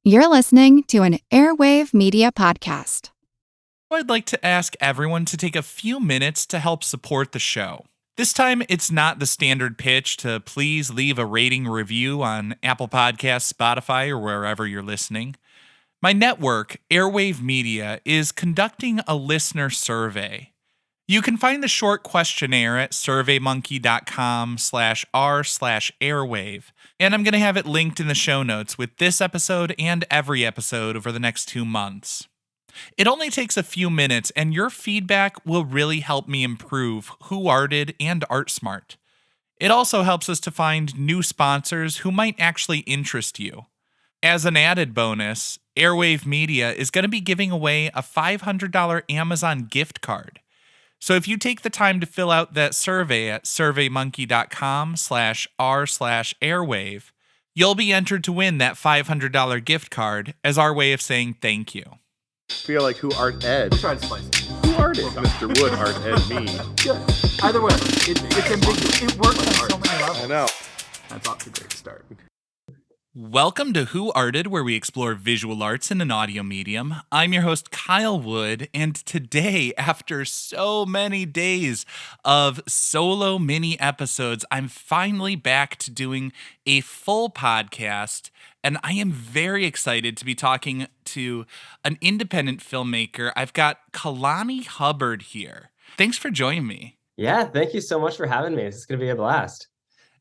You're listening to an Airwave Media Podcast. I'd like to ask everyone to take a few minutes to help support the show. This time, it's not the standard pitch to please leave a rating review on Apple Podcasts, Spotify, or wherever you're listening. My network, Airwave Media, is conducting a listener survey. You can find the short questionnaire at surveymonkey.com/r/airwave, and I'm going to have it linked in the show notes with this episode and every episode over the next 2 months. It only takes a few minutes, and your feedback will really help me improve Who Arted and ArtSmart. It also helps us to find new sponsors who might actually interest you. As an added bonus, Airwave Media is going to be giving away a $500 Amazon gift card. So if you take the time to fill out that survey at surveymonkey.com/r/airwave, you'll be entered to win that $500 gift card as our way of saying thank you. Feel like who art ed? Try to spice it. Who art it? Mr. Wood art ed me. Yeah. Either way, it's ambiguous. It works on so many levels. I know. That's off to a great start. Welcome to Who Arted, where we explore visual arts in an audio medium. I'm your host, Kyle Wood, and today, after so many days of solo mini episodes, I'm finally back to doing a full podcast, and I am very excited to be talking to an independent filmmaker. I've got Kalani Hubbard here. Thanks for joining me. Yeah, thank you so much for having me. This is going to be a blast.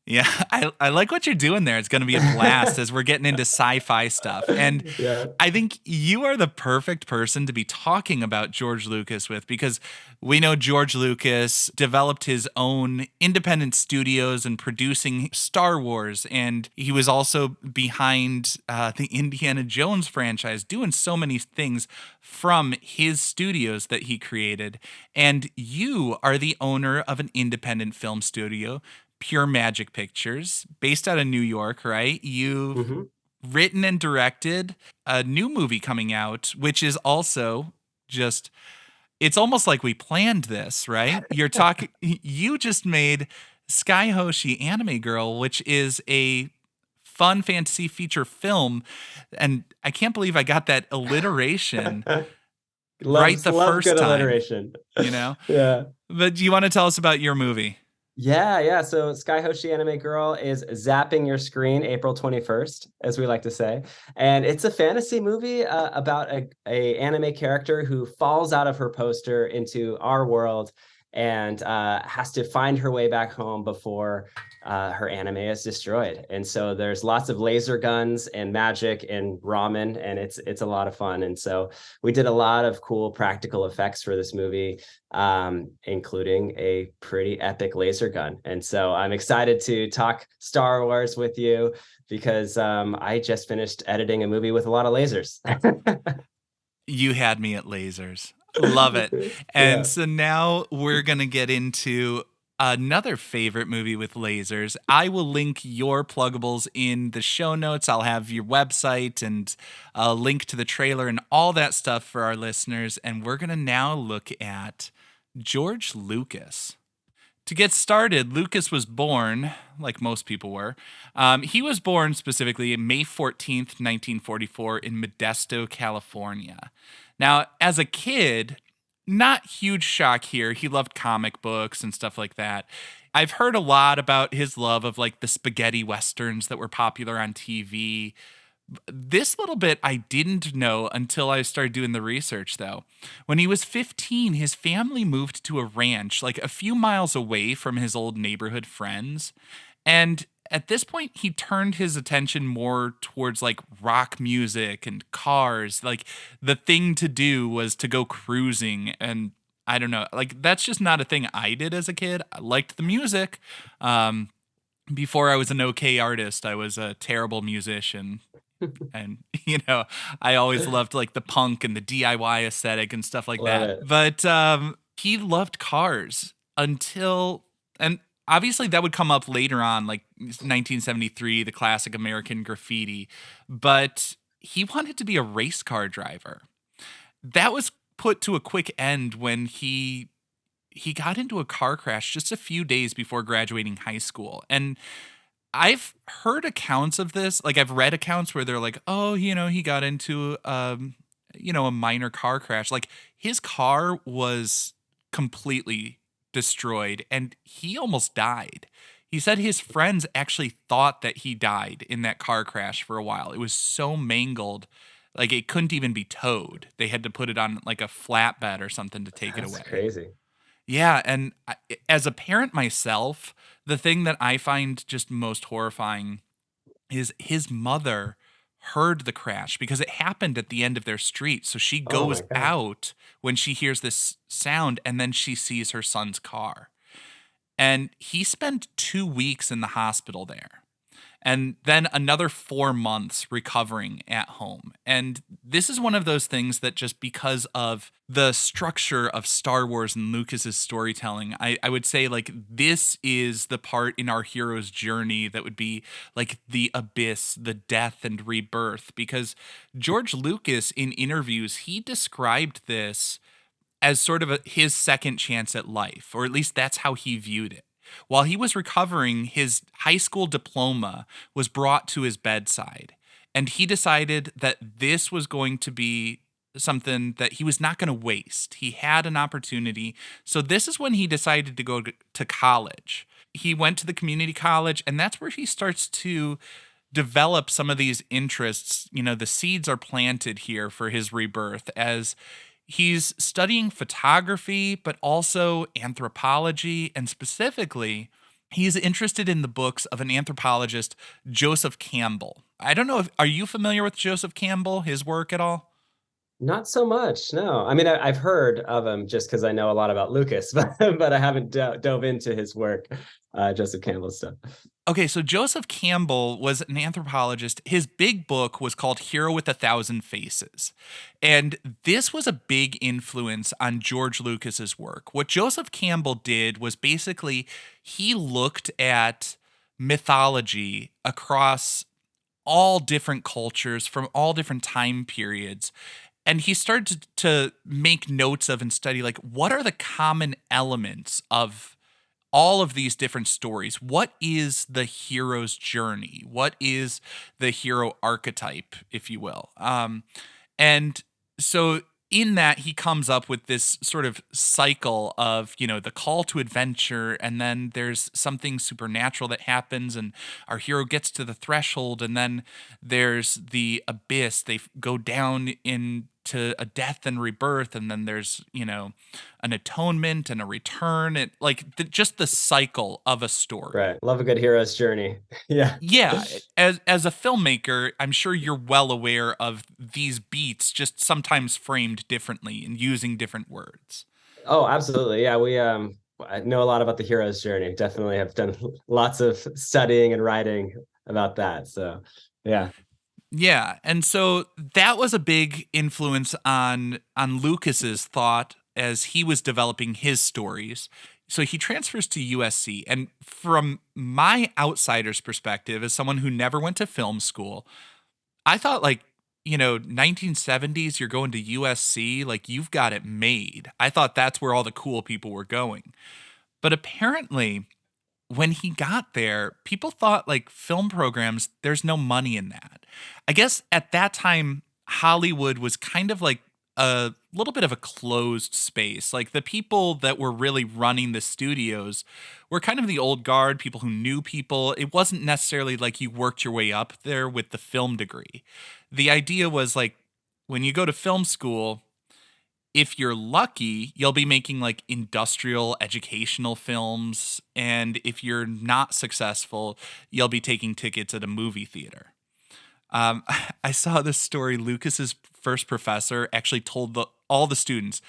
Yeah, I like what you're doing there. It's going to be a blast as we're getting into sci-fi stuff. And Yeah. I think you are the perfect person to be talking about George Lucas with, because we know George Lucas developed his own independent studios and producing Star Wars. And he was also behind the Indiana Jones franchise, doing so many things from his studios that he created. And you are the owner of an independent film studio, Pure Magic Pictures, based out of New York, right? You've written and directed a new movie coming out, which is also just, it's almost like we planned this, right? You just made Skye Hoshi Anime Girl, which is a fun fantasy feature film. And I can't believe I got that alliteration right the first good time. Alliteration. You know? Yeah. But do you want to tell us about your movie? Yeah. So Skye Hoshi Anime Girl is zapping your screen April 21st, as we like to say. And it's a fantasy movie about a anime character who falls out of her poster into our world and has to find her way back home before her anime is destroyed. And so there's lots of laser guns and magic and ramen, and it's a lot of fun. And so we did a lot of cool practical effects for this movie, including a pretty epic laser gun. And so I'm excited to talk Star Wars with you because I just finished editing a movie with a lot of lasers. You had me at lasers. Love it. And Yeah. so now we're going to get into another favorite movie with lasers. I will link your pluggables in the show notes. I'll have your website and a link to the trailer and all that stuff for our listeners. And we're going to now look at George Lucas. To get started, Lucas was born, like most people were. He was born specifically May 14th, 1944 in Modesto, California. Now, as a kid, not huge shock here. He loved comic books and stuff like that. I've heard a lot about his love of like the spaghetti westerns that were popular on TV. This little bit I didn't know until I started doing the research, though. When he was 15, his family moved to a ranch like a few miles away from his old neighborhood friends. And at this point, he turned his attention more towards like rock music and cars. Like the thing to do was to go cruising. And I don't know, like that's just not a thing I did as a kid. I liked the music. Before I was an okay artist, I was a terrible musician. And, you know, I always loved like the punk and the DIY aesthetic and stuff like Love that. it. But he loved cars until, and obviously that would come up later on, like 1973, the classic American Graffiti. But he wanted to be a race car driver. That was put to a quick end when he got into a car crash just a few days before graduating high school. And I've heard accounts of this. Like I've read accounts where they're like, oh, he got into a minor car crash. Like his car was completely destroyed and he almost died. He said his friends actually thought that he died in that car crash for a while. It was so mangled, like it couldn't even be towed. They had to put it on like a flatbed or something to take it away. That's crazy. Yeah, and as a parent myself, the thing that I find just most horrifying is his mother heard the crash because it happened at the end of their street. So she Oh my goes God. out when she hears this sound and then she sees her son's car. And he spent 2 weeks in the hospital there. And then another 4 months recovering at home. And this is one of those things that just because of the structure of Star Wars and Lucas's storytelling, I would say like this is the part in our hero's journey that would be like the abyss, the death and rebirth. Because George Lucas in interviews, he described this as sort of his second chance at life, or at least that's how he viewed it. While he was recovering, his high school diploma was brought to his bedside, and he decided that this was going to be something that he was not going to waste. He had an opportunity. So this is when he decided to go to college. He went to the community college, and that's where he starts to develop some of these interests. The seeds are planted here for his rebirth as he's studying photography, but also anthropology, and specifically, he's interested in the books of an anthropologist, Joseph Campbell. I don't know are you familiar with Joseph Campbell, his work at all? Not so much, no. I mean, I've heard of him just because I know a lot about Lucas, but I haven't dove into his work, Joseph Campbell stuff. Okay, so Joseph Campbell was an anthropologist. His big book was called Hero with a Thousand Faces. And this was a big influence on George Lucas's work. What Joseph Campbell did was basically he looked at mythology across all different cultures from all different time periods. And he started to make notes of and study like what are the common elements of all of these different stories. What is the hero's journey? What is the hero archetype, if you will? And so in that, he comes up with this sort of cycle of, the call to adventure, and then there's something supernatural that happens, and our hero gets to the threshold, and then there's the abyss. They go down into a death and rebirth, and then there's, an atonement and a return. It just the cycle of a story. Right. Love a good hero's journey. Yeah. Yeah, as a filmmaker, I'm sure you're well aware of these beats just sometimes framed differently and using different words. Oh, absolutely. Yeah, I know a lot about the hero's journey. Definitely have done lots of studying and writing about that. So, yeah. Yeah, and so that was a big influence on Lucas's thought as he was developing his stories. So he transfers to USC, and from my outsider's perspective, as someone who never went to film school, I thought 1970s, you're going to USC, like you've got it made. I thought that's where all the cool people were going. But apparently, when he got there, people thought like film programs, there's no money in that. I guess at that time, Hollywood was kind of like a little bit of a closed space. Like the people that were really running the studios were kind of the old guard, people who knew people. It wasn't necessarily like you worked your way up there with the film degree. The idea was like when you go to film school, if you're lucky, you'll be making like industrial educational films. And if you're not successful, you'll be taking tickets at a movie theater. I saw this story. Lucas's first professor actually told all the students,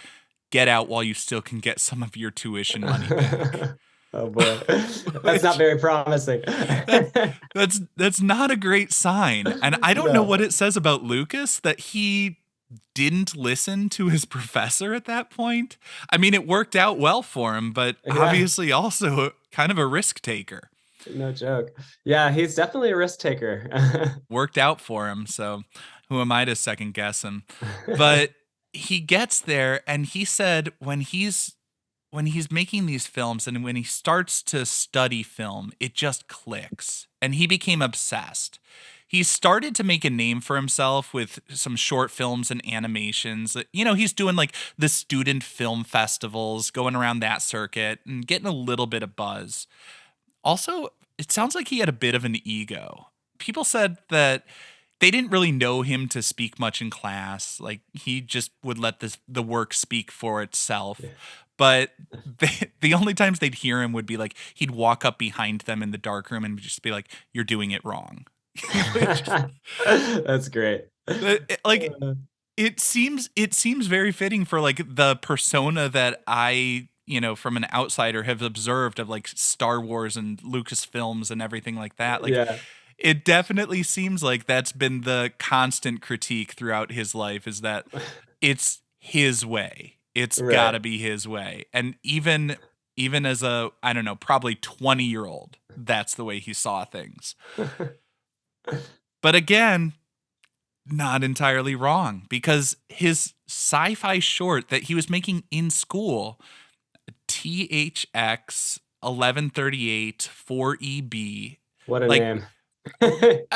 get out while you still can get some of your tuition money back. Oh boy, that's not very promising. That's not a great sign. And I don't know what it says about Lucas that he didn't listen to his professor at that point. I mean, it worked out well for him, but obviously also kind of a risk taker. No joke. Yeah, he's definitely a risk taker. Worked out for him, so who am I to second guess him? But he gets there, and he said when he's when he's making these films and when he starts to study film, it just clicks. And he became obsessed. He started to make a name for himself with some short films and animations. You know, he's doing like the student film festivals, going around that circuit and getting a little bit of buzz. Also, it sounds like he had a bit of an ego. People said that they didn't really know him to speak much in class. Like he just would let the work speak for itself. But the only times they'd hear him would be like he'd walk up behind them in the dark room and just be like, "You're doing it wrong." That's great. Like it seems very fitting for like the persona that I, you know, from an outsider have observed of like Star Wars and Lucasfilms and everything like that. Like it definitely seems like that's been the constant critique throughout his life, is that it's his way. It's gotta be his way. And even as a, I don't know, probably 20-year-old, that's the way he saw things. But again, not entirely wrong, because his sci-fi short that he was making in school, THX 1138 4EB. What a like, name.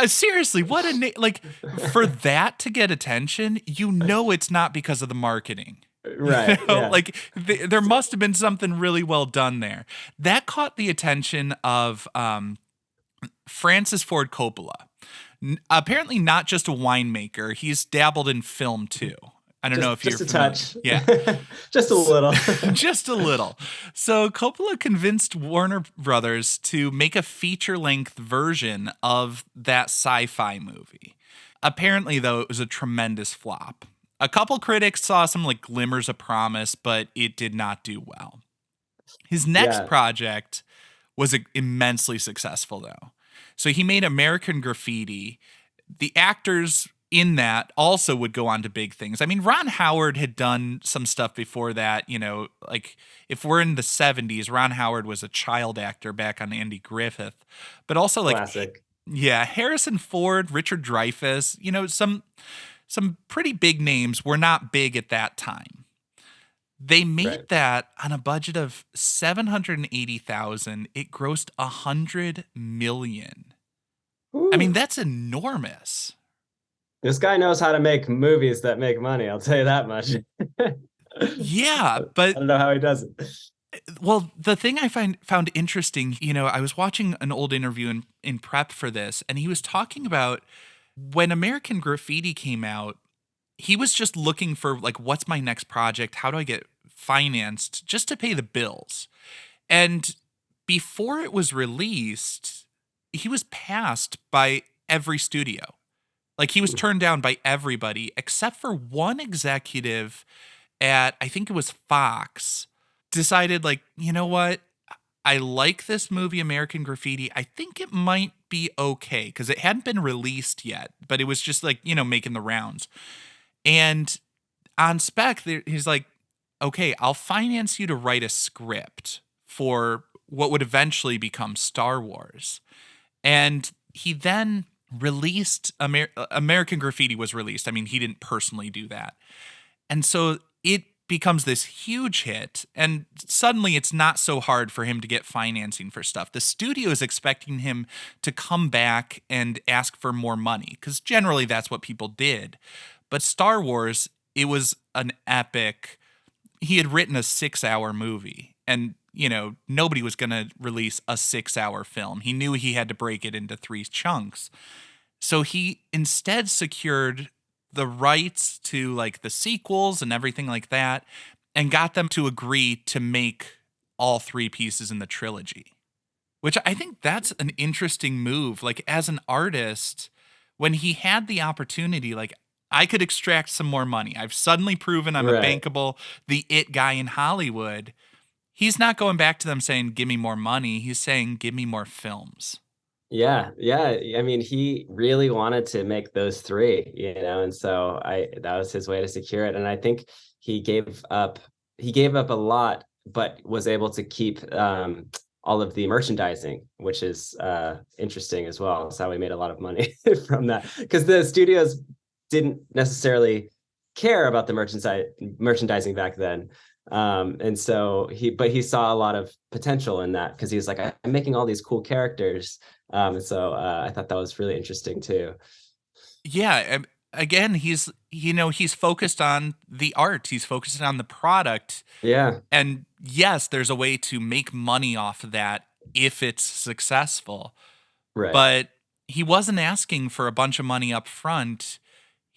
Seriously, what a name. Like, for that to get attention, you know it's not because of the marketing. Right. You know? Like, there must have been something really well done there. That caught the attention of Francis Ford Coppola. Apparently not just a winemaker. He's dabbled in film too. I don't know if you're familiar. Just a touch. Yeah. Just a little. Just a little. So Coppola convinced Warner Brothers to make a feature-length version of that sci-fi movie. Apparently, though, it was a tremendous flop. A couple critics saw some like glimmers of promise, but it did not do well. His next project was immensely successful, though. So he made American Graffiti. The actors in that also would go on to big things. I mean, Ron Howard had done some stuff before that, you know, like if we're in the 70s, Ron Howard was a child actor back on Andy Griffith, but also like, classic. Yeah, Harrison Ford, Richard Dreyfuss, you know, some pretty big names were not big at that time. They made that on a budget of $780,000. It grossed $100 million. Ooh. I mean, that's enormous. This guy knows how to make movies that make money. I'll tell you that much. Yeah, but I don't know how he does it. Well, the thing I found interesting, you know, I was watching an old interview in prep for this, and he was talking about when American Graffiti came out, he was just looking for like, what's my next project? How do I get financed just to pay the bills? And before it was released, he was passed by every studio. Like he was turned down by everybody except for one executive at, I think it was Fox, decided like, you know what? I like this movie, American Graffiti. I think it might be okay because it hadn't been released yet, but it was just like, you know, making the rounds. And on spec, he's like, okay, I'll finance you to write a script for what would eventually become Star Wars. And he then released American Graffiti was released. I mean, he didn't personally do that. And so it becomes this huge hit, and suddenly it's not so hard for him to get financing for stuff. The studio is expecting him to come back and ask for more money, because generally that's what people did. But Star Wars, it was an epic. He had written a 6-hour movie, and you know, nobody was going to release a 6-hour film. He knew he had to break it into 3 chunks. So he instead secured the rights to like the sequels and everything like that, and got them to agree to make all 3 pieces in the trilogy, which I think that's an interesting move. Like as an artist, when he had the opportunity, like I could extract some more money. I've suddenly proven I'm a bankable, the it guy in Hollywood. He's not going back to them saying, give me more money. He's saying, give me more films. Yeah. I mean, he really wanted to make those 3, you know, and so that was his way to secure it. And I think he gave up a lot, but was able to keep all of the merchandising, which is interesting as well. That's how we made a lot of money from that, because the studios didn't necessarily care about the merchandising back then. And so he saw a lot of potential in that because he was like, I'm making all these cool characters. And so I thought that was really interesting too. Yeah, again, he's focused on the art. He's focused on the product. Yeah, And yes, there's a way to make money off of that if it's successful. right. But he wasn't asking for a bunch of money up front.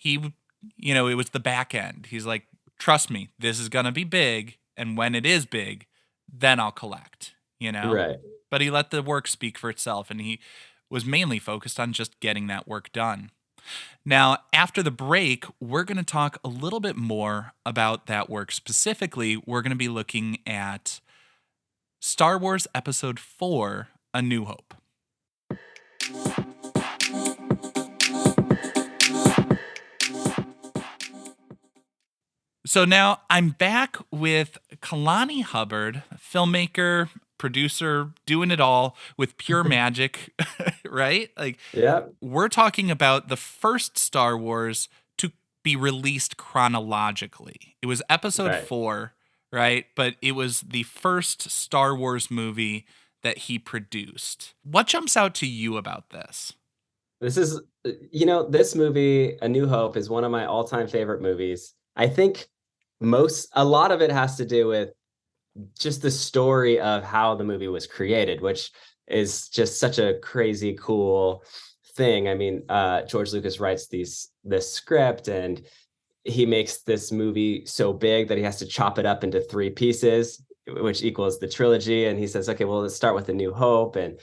It was the back end. He's like, trust me, this is going to be big. And when it is big, then I'll collect, Right. But he let the work speak for itself. And he was mainly focused on just getting that work done. Now, after the break, we're going to talk a little bit more about that work. Specifically, we're going to be looking at Star Wars Episode 4, A New Hope. So now I'm back with Kalani Hubbard, filmmaker, producer, doing it all with pure magic, right? Like, Yeah. we're talking about the first Star Wars to be released chronologically. It was Episode Right. 4, right? But it was the first Star Wars movie that he produced. What jumps out to you about this? This is, this movie, A New Hope, is one of my all-time favorite movies. I think a lot of it has to do with just the story of how the movie was created, which is just such a crazy cool thing. I mean, George Lucas writes this script, and he makes this movie so big that he has to chop it up into 3 pieces, which equals the trilogy. And he says, okay, well, let's start with A New Hope. And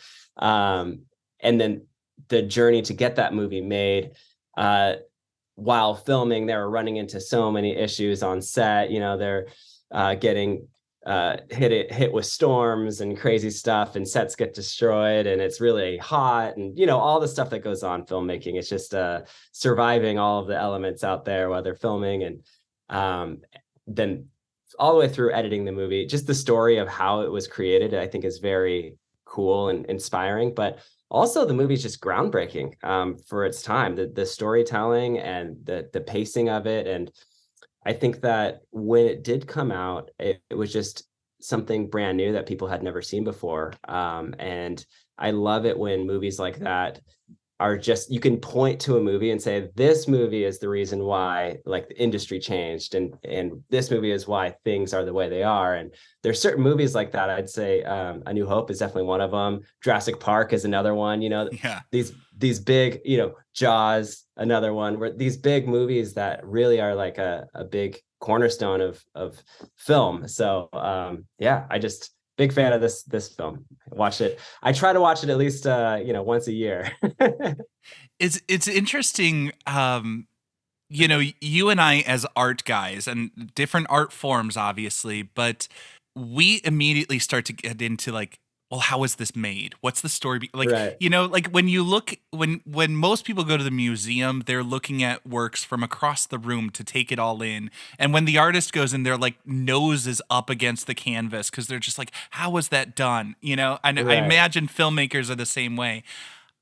then the journey to get that movie made, while filming, they were running into so many issues on set. They're getting hit with storms and crazy stuff, and sets get destroyed, and it's really hot, and all the stuff that goes on filmmaking. It's just surviving all of the elements out there while they're filming, and then all the way through editing the movie. Just the story of how it was created, I think, is very cool and inspiring. But also, the movie is just groundbreaking for its time. The storytelling and the pacing of it. And I think that when it did come out, it was just something brand new that people had never seen before. And I love it when movies like that are just, you can point to a movie and say, this movie is the reason why, like, the industry changed, and this movie is why things are the way they are. And there's certain movies like that. I'd say A New Hope is definitely one of them. Jurassic Park is another one. Yeah. These big, Jaws, another one, where these big movies that really are like a big cornerstone of film. So I just big fan of this film. Watch it. I try to watch it at least once a year. It's interesting. You and I, as art guys, and different art forms, obviously, but we immediately start to get into, like, well, how is this made? What's the story? Like, Right. Like when you look, when most people go to the museum, they're looking at works from across the room to take it all in. And when the artist goes in, their, like, nose is up against the canvas because they're just like, how was that done? And I Right. imagine filmmakers are the same way.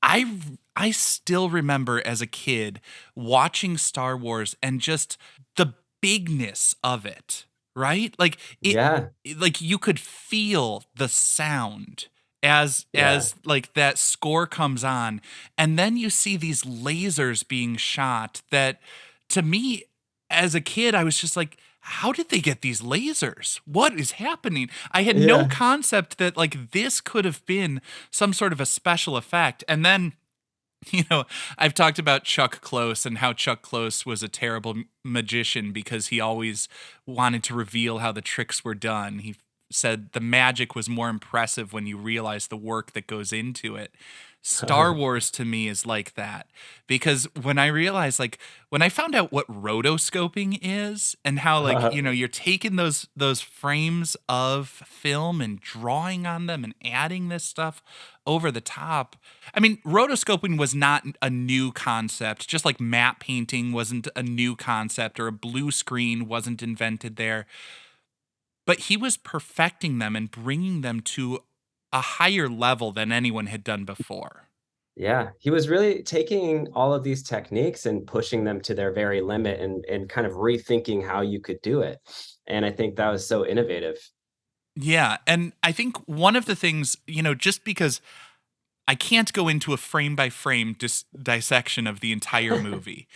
I still remember as a kid watching Star Wars and just the bigness of it. Right? Like Yeah. like you could feel the sound as Yeah. like that score comes on, and then you see these lasers being shot that, to me, as a kid, I was just like, how did they get these lasers? What is happening? I had no Yeah. concept that, like, this could have been some sort of a special effect. And then I've talked about Chuck Close and how Chuck Close was a terrible magician because he always wanted to reveal how the tricks were done. He said the magic was more impressive when you realize the work that goes into it. Star Wars to me is like that, because when I realized, like, when I found out what rotoscoping is and how, like, you're taking those frames of film and drawing on them and adding this stuff over the top. I mean, rotoscoping was not a new concept, just like matte painting wasn't a new concept, or a blue screen wasn't invented there. But he was perfecting them and bringing them to a higher level than anyone had done before. Yeah, he was really taking all of these techniques and pushing them to their very limit and kind of rethinking how you could do it. And I think that was so innovative. Yeah, and I think one of the things, just because I can't go into a frame by frame dissection of the entire movie,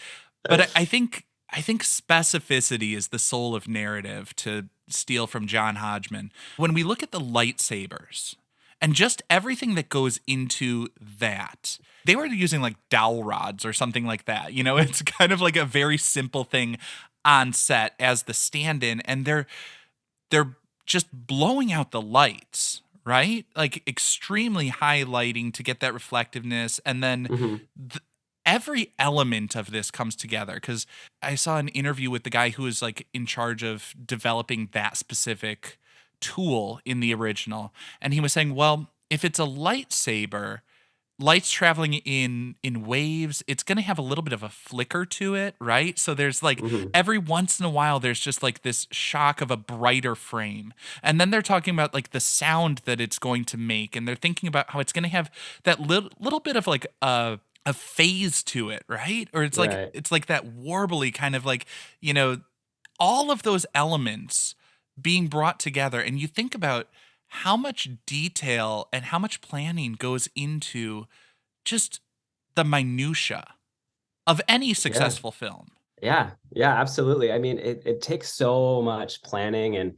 but I think specificity is the soul of narrative, to steal from John Hodgman. When we look at the lightsabers and just everything that goes into that, they were using like dowel rods or something like that. It's kind of like a very simple thing on set as the stand-in, and they're just blowing out the lights, right? Like extremely high lighting to get that reflectiveness. And then Mhm. every element of this comes together, because I saw an interview with the guy who was like in charge of developing that specific tool in the original. And he was saying, well, if it's a lightsaber, light's traveling in waves, it's going to have a little bit of a flicker to it, right? So there's like Mhm. every once in a while there's just like this shock of a brighter frame. And then they're talking about like the sound that it's going to make, and they're thinking about how it's going to have that little bit of like a phase to it, right? Or Right. it's like that warbly kind of like, you know, all of those elements being brought together. And you think about how much detail and how much planning goes into just the minutia of any Yeah. successful film. Yeah. Yeah, absolutely. I mean, it takes so much planning and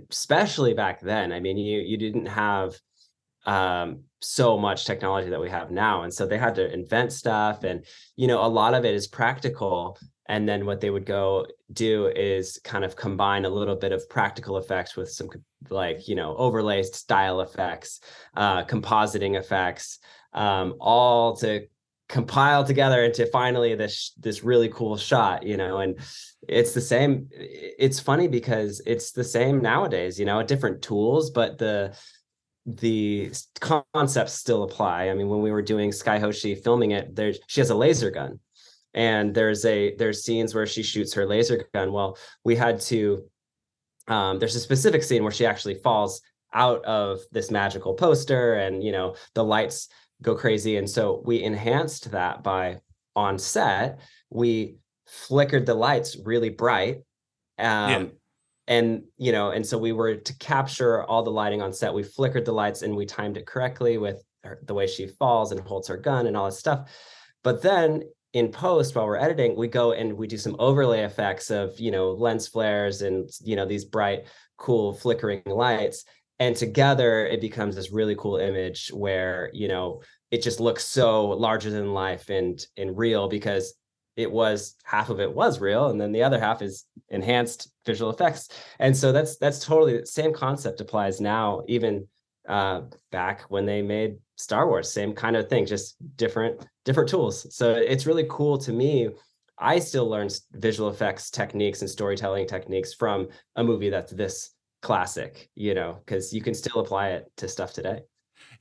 especially back then. I mean, you didn't have so much technology that we have now. And so they had to invent stuff. And, a lot of it is practical. And then what they would go do is kind of combine a little bit of practical effects with some like, overlay style effects, compositing effects, all to compile together into finally this really cool shot, and it's the same. It's funny because it's the same nowadays, different tools, but the concepts still apply. I mean, when we were doing Skye Hoshi filming it, she has a laser gun, and there's scenes where she shoots her laser gun. Well, we had to. There's a specific scene where she actually falls out of this magical poster, and the lights go crazy, and so we enhanced that by on set we flickered the lights really bright. Yeah. um, and so we were to capture all the lighting on set. We flickered the lights and we timed it correctly with the way she falls and holds her gun and all this stuff. But then in post, while we're editing, we go and we do some overlay effects of lens flares and these bright, cool flickering lights, and together it becomes this really cool image where it just looks so larger than life and real, because half of it was real, and then the other half is enhanced visual effects. And so that's totally the same concept applies now, even back when they made Star Wars. Same kind of thing, just different tools. So it's really cool to me. I still learn visual effects techniques and storytelling techniques from a movie that's this classic, because you can still apply it to stuff today.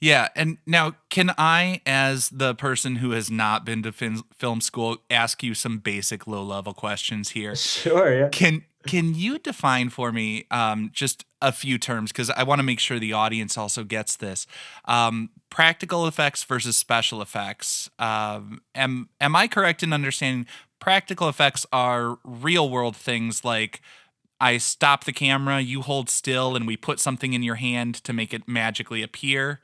Yeah. And now, can I, as the person who has not been to film school, ask you some basic low level questions here? Sure, yeah. Can you define for me just a few terms, because I want to make sure the audience also gets this? Practical effects versus special effects. Am I correct in understanding practical effects are real world things like I stop the camera, you hold still, and we put something in your hand to make it magically appear?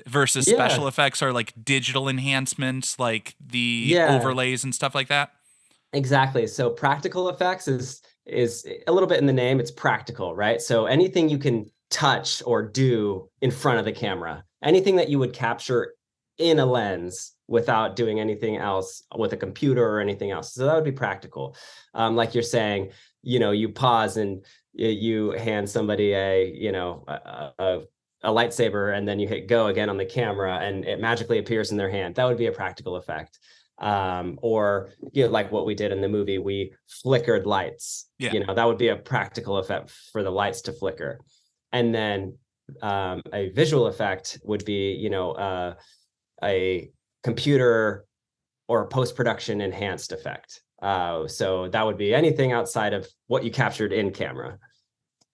Versus Yeah. special effects are like digital enhancements, like the Yeah. overlays and stuff like that. Exactly. So practical effects is a little bit in the name. It's practical, right? So anything you can touch or do in front of the camera, anything that you would capture in a lens without doing anything else with a computer or anything else. So that would be practical. Like you're saying, you pause and you hand somebody a lightsaber, and then you hit go again on the camera and it magically appears in their hand. That would be a practical effect. Or like what we did in the movie, we flickered lights. Yeah. That would be a practical effect for the lights to flicker. And then a visual effect would be a computer or post-production enhanced effect. So that would be anything outside of what you captured in camera.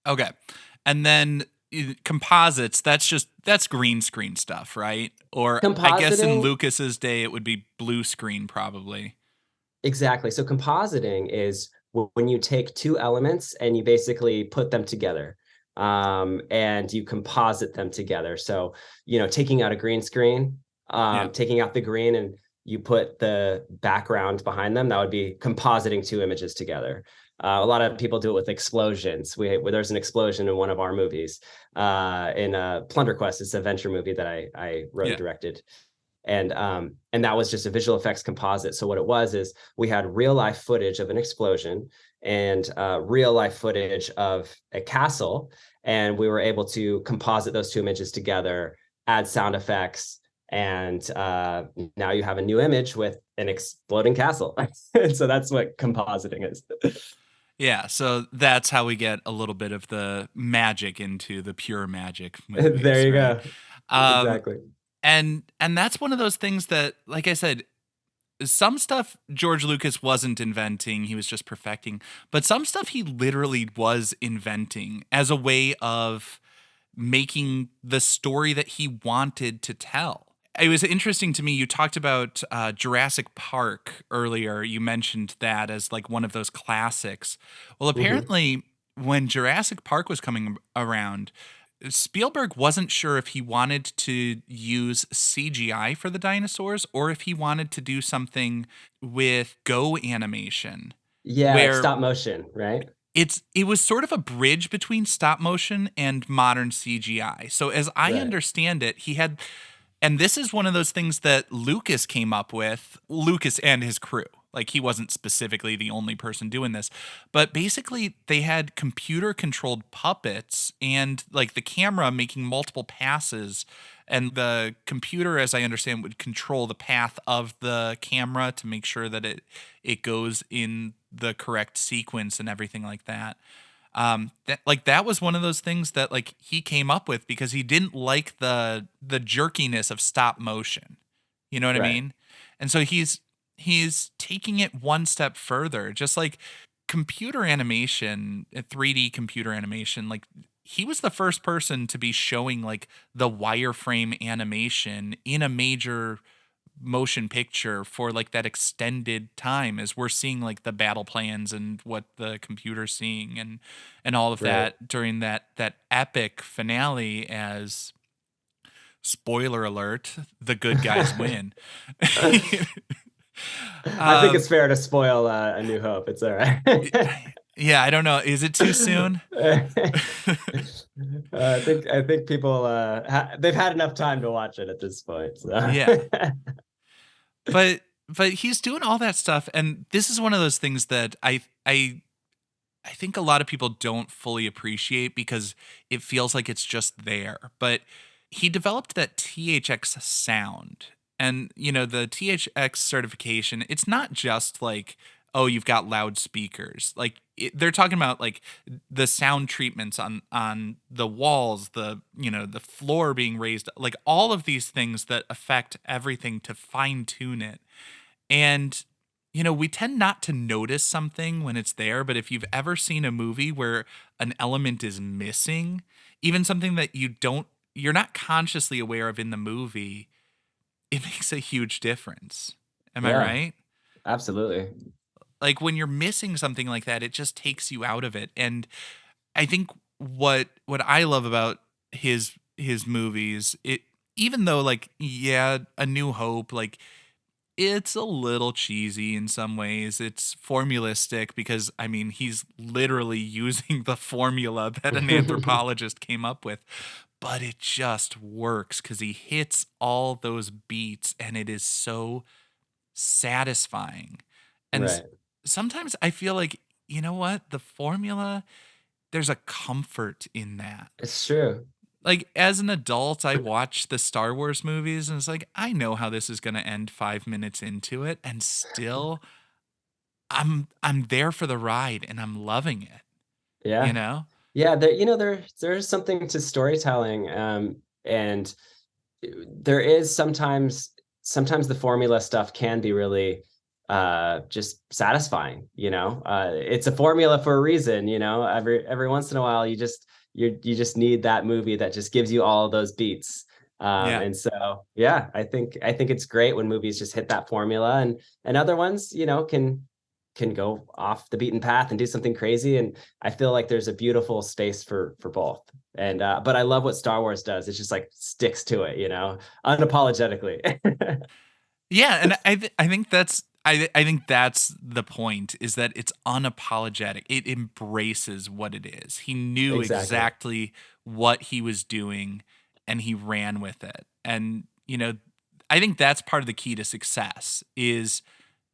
Okay. And then, composites, that's green screen stuff, right? Or I guess in Compositing, Lucas's day, it would be blue screen probably. exactly. So compositing is when you take two elements and you basically put them together, and you composite them together. So, taking out a green screen, Yeah. taking out the green, and you put the background behind them, that would be compositing two images together. A lot of people do it with explosions. There's an explosion in one of our movies, in Plunder Quest. It's a venture movie that I wrote and directed. And that was just a visual effects composite. So what it was is we had real life footage of an explosion and real life footage of a castle, and we were able to composite those two images together, add sound effects, and now you have a new image with an exploding castle. And so that's what compositing is. Yeah, so that's how we get a little bit of the magic into the pure magic movies. There you right? go. Exactly. And that's one of those things that, like I said, some stuff George Lucas wasn't inventing, he was just perfecting, but some stuff he literally was inventing as a way of making the story that he wanted to tell. It was interesting to me. You talked about Jurassic Park earlier. You mentioned that as like one of those classics. Well, apparently, when Jurassic Park was coming around, Spielberg wasn't sure if he wanted to use CGI for the dinosaurs or if he wanted to do something with Go animation. Yeah, like where stop motion, right? it was sort of a bridge between stop motion and modern CGI. So as I Right. understand it, he had, and this is one of those things that Lucas came up with, Lucas and his crew. Like he wasn't specifically the only person doing this, but basically they had computer controlled puppets and like the camera making multiple passes, and the computer, as I understand, would control the path of the camera to make sure that it goes in the correct sequence and everything like that. That was one of those things that like he came up with because he didn't like the jerkiness of stop motion. You know what I Right. mean? And so he's taking it one step further, just like computer animation, 3D computer animation. Like he was the first person to be showing like the wireframe animation in a major motion picture for like that extended time, as we're seeing like the battle plans and what the computer's seeing and all of Right. that during that epic finale. As spoiler alert, the good guys win. I think it's fair to spoil A New Hope. It's all right. Yeah, I don't know. Is it too soon? I think people they've had enough time to watch it at this point. So. Yeah. But he's doing all that stuff, and this is one of those things that I think a lot of people don't fully appreciate because it feels like it's just there. But he developed that THX sound. And, the THX certification, it's not just like, oh, you've got loudspeakers. Like they're talking about like the sound treatments on the walls, the floor being raised, like all of these things that affect everything to fine tune it. And, we tend not to notice something when it's there, but if you've ever seen a movie where an element is missing, even something that you're not consciously aware of in the movie, it makes a huge difference. Am I right? Absolutely. Like when you're missing something like that, it just takes you out of it. And I think what I love about his movies, even though like, yeah, A New Hope, like it's a little cheesy in some ways. It's formulistic because I mean, he's literally using the formula that an anthropologist came up with. But it just works because he hits all those beats and it is so satisfying. And Right. sometimes I feel like, you know what? The formula, there's a comfort in that. It's true. Like as an adult, I watch the Star Wars movies and it's like, I know how this is going to end 5 minutes into it. And still I'm there for the ride and I'm loving it. Yeah. Yeah, there's something to storytelling, and there is sometimes the formula stuff can be really just satisfying. It's a formula for a reason. Every once in a while, you just need that movie that just gives you all of those beats. And so, yeah, I think it's great when movies just hit that formula, and other ones, can go off the beaten path and do something crazy. And I feel like there's a beautiful space for both. And but I love what Star Wars does. It's just like sticks to it, unapologetically. Yeah, and I think that's the point, is that it's unapologetic. It embraces what it is. He knew exactly what he was doing, and he ran with it. And I think that's part of the key to success, is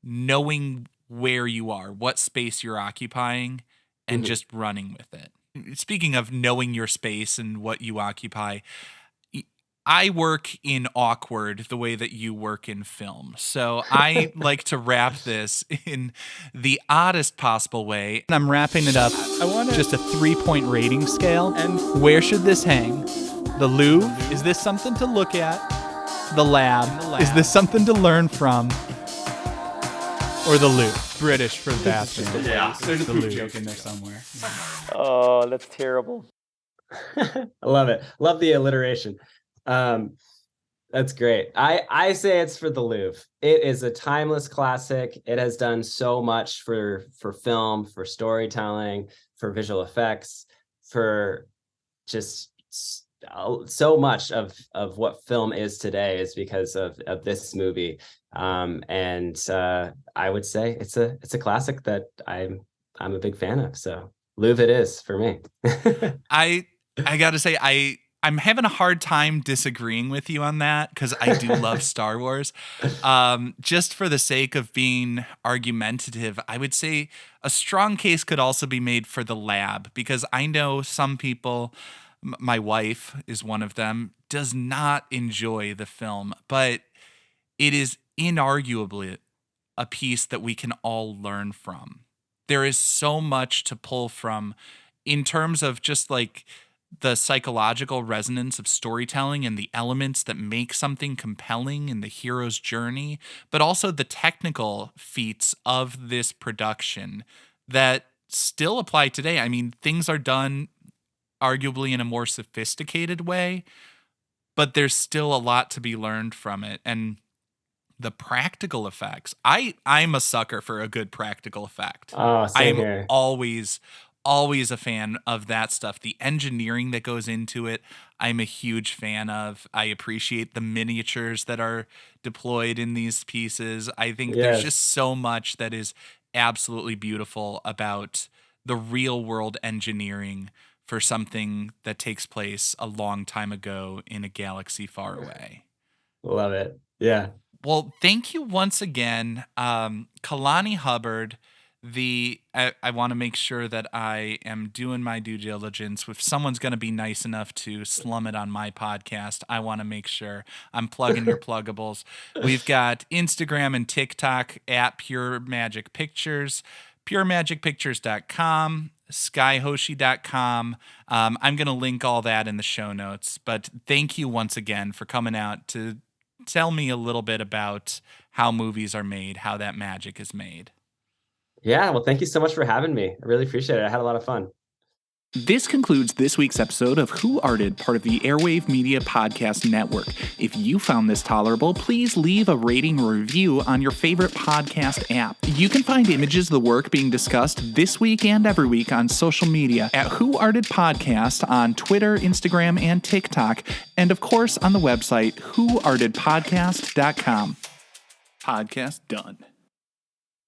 knowing where you are, what space you're occupying, and just running with it. Speaking of knowing your space and what you occupy, I work in awkward the way that you work in film. So I like to wrap this in the oddest possible way. I'm wrapping it up. I want just a 3-point rating scale. And where should this hang? The Louvre? Is this something to look at? The lab? Is this something to learn from? Or the Louvre? British for the bathroom. Yeah, there's a poop joke in there somewhere. Oh, that's terrible. I love it. Love the alliteration. That's great. I say it's for the Louvre. It is a timeless classic. It has done so much for film, for storytelling, for visual effects, for just so much of what film is today is because of this movie. And I would say it's a classic that I'm a big fan of. So Louvre it is for me. I got to say, I'm having a hard time disagreeing with you on that, because I do love Star Wars. Just for the sake of being argumentative, I would say a strong case could also be made for the lab, because I know some people, my wife is one of them, does not enjoy the film, but it is inarguably a piece that we can all learn from. There is so much to pull from in terms of just like the psychological resonance of storytelling and the elements that make something compelling in the hero's journey, but also the technical feats of this production that still apply today. I mean, things are done arguably in a more sophisticated way, but there's still a lot to be learned from it. And the practical effects, I'm a sucker for a good practical effect. Oh, same I'm here. always a fan of that stuff. The engineering that goes into it, I'm a huge fan of. I appreciate the miniatures that are deployed in these pieces. I think there's just so much that is absolutely beautiful about the real world engineering for something that takes place a long time ago in a galaxy far away. Love it. Yeah. Well, thank you once again, Kalani Hubbard. I want to make sure that I am doing my due diligence. If someone's going to be nice enough to slum it on my podcast, I want to make sure I'm plugging your pluggables. We've got Instagram and TikTok at Pure Magic Pictures, puremagicpictures.com, skyehoshi.com. I'm going to link all that in the show notes. But thank you once again for coming out to tell me a little bit about how movies are made, how that magic is made. Yeah, well, thank you so much for having me. I really appreciate it. I had a lot of fun. This concludes this week's episode of Who Arted, part of the Airwave Media Podcast Network. If you found this tolerable, please leave a rating or review on your favorite podcast app. You can find images of the work being discussed this week and every week on social media at Who Arted Podcast on Twitter, Instagram, and TikTok, and of course on the website whoartedpodcast.com. Podcast done.